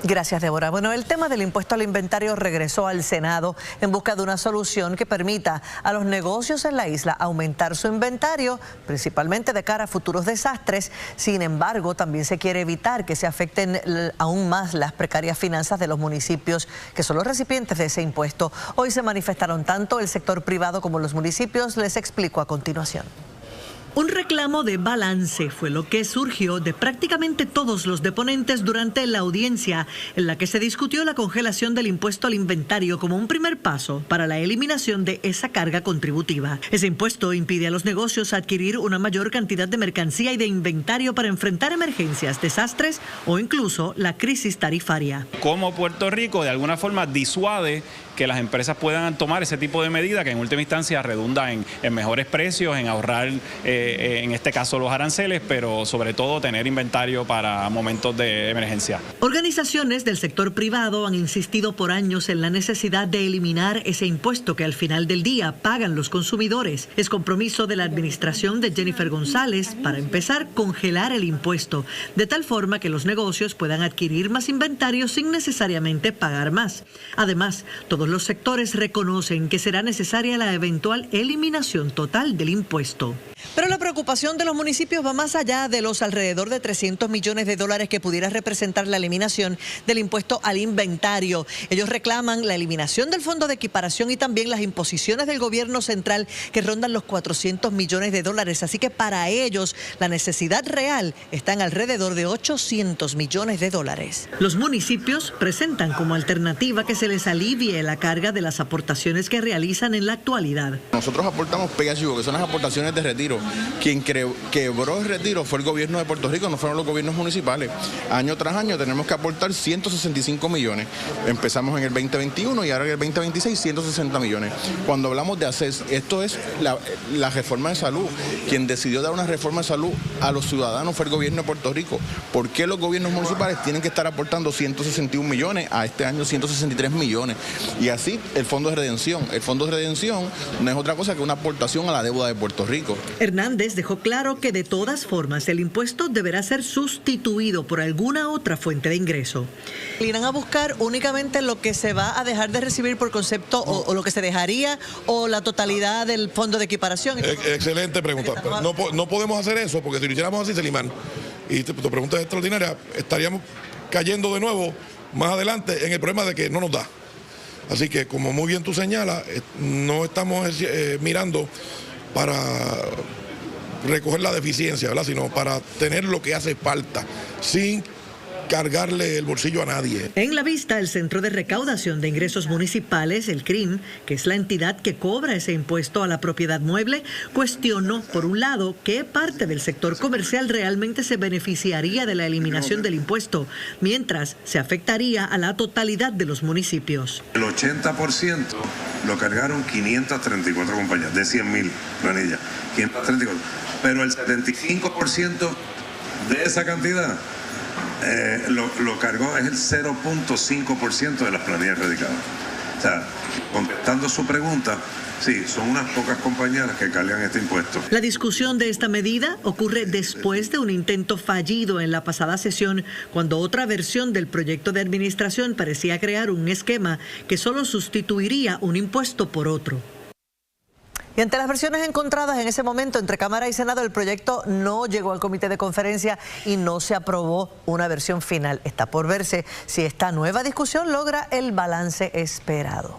Gracias, Débora. Bueno, el tema del impuesto al inventario regresó al Senado en busca de una solución que permita a los negocios en la isla aumentar su inventario, principalmente de cara a futuros desastres. Sin embargo, también se quiere evitar que se afecten aún más las precarias finanzas de los municipios que son los recipientes de ese impuesto. Hoy se manifestaron tanto el sector privado como los municipios. Les explico a continuación. Un reclamo de balance fue lo que surgió de prácticamente todos los deponentes durante la audiencia en la que se discutió la congelación del impuesto al inventario como un primer paso para la eliminación de esa carga contributiva. Ese impuesto impide a los negocios adquirir una mayor cantidad de mercancía y de inventario para enfrentar emergencias, desastres o incluso la crisis tarifaria. Como Puerto Rico de alguna forma disuade que las empresas puedan tomar ese tipo de medida que en última instancia redunda en mejores precios, en ahorrar en este caso los aranceles, pero sobre todo tener inventario para momentos de emergencia. Organizaciones del sector privado han insistido por años en la necesidad de eliminar ese impuesto que al final del día pagan los consumidores. Es compromiso de la administración de Jennifer González para empezar congelar el impuesto, de tal forma que los negocios puedan adquirir más inventario sin necesariamente pagar más. Además, todos los sectores reconocen que será necesaria la eventual eliminación total del impuesto. Pero la preocupación de los municipios va más allá de los alrededor de 300 millones de dólares que pudiera representar la eliminación del impuesto al inventario. Ellos reclaman la eliminación del fondo de equiparación y también las imposiciones del gobierno central que rondan los 400 millones de dólares. Así que para ellos la necesidad real está en alrededor de 800 millones de dólares. Los municipios presentan como alternativa que se les alivie la carga de las aportaciones que realizan en la actualidad. Nosotros aportamos PHU, que son las aportaciones de retiro. Quien quebró el retiro fue el gobierno de Puerto Rico, no fueron los gobiernos municipales. Año tras año tenemos que aportar 165 millones. Empezamos en el 2021 y ahora en el 2026 160 millones. Cuando hablamos de ACES, esto es la reforma de salud. Quien decidió dar una reforma de salud a los ciudadanos fue el gobierno de Puerto Rico. ¿Por qué los gobiernos municipales tienen que estar aportando 161 millones a este año 163 millones? Y así el Fondo de Redención. El Fondo de Redención no es otra cosa que una aportación a la deuda de Puerto Rico. Hernández dejó claro que de todas formas el impuesto deberá ser sustituido por alguna otra fuente de ingreso. ¿Irán a buscar únicamente lo que se va a dejar de recibir por concepto o lo que se dejaría o la totalidad del fondo de equiparación? Excelente pregunta. No podemos hacer eso porque si lo hiciéramos así, Selimán, y tu pregunta es extraordinaria, estaríamos cayendo de nuevo más adelante en el problema de que no nos da. Así que, como muy bien tú señalas, no estamos mirando para recoger la deficiencia, ¿verdad?, sino para tener lo que hace falta, sin cargarle el bolsillo a nadie. En la vista, el Centro de Recaudación de Ingresos Municipales, el CRIM, que es la entidad que cobra ese impuesto a la propiedad mueble, cuestionó, por un lado, qué parte del sector comercial realmente se beneficiaría de la eliminación del impuesto, mientras se afectaría a la totalidad de los municipios. El 80% lo cargaron 534 compañías, de 100.000 planillas, 534. Pero el 75% de esa cantidad lo cargó es el 0.5% de las planillas radicadas. O sea, contestando su pregunta, sí, son unas pocas compañías las que cargan este impuesto. La discusión de esta medida ocurre después de un intento fallido en la pasada sesión, cuando otra versión del proyecto de administración parecía crear un esquema que solo sustituiría un impuesto por otro. Y ante las versiones encontradas en ese momento entre Cámara y Senado, el proyecto no llegó al comité de conferencia y no se aprobó una versión final. Está por verse si esta nueva discusión logra el balance esperado.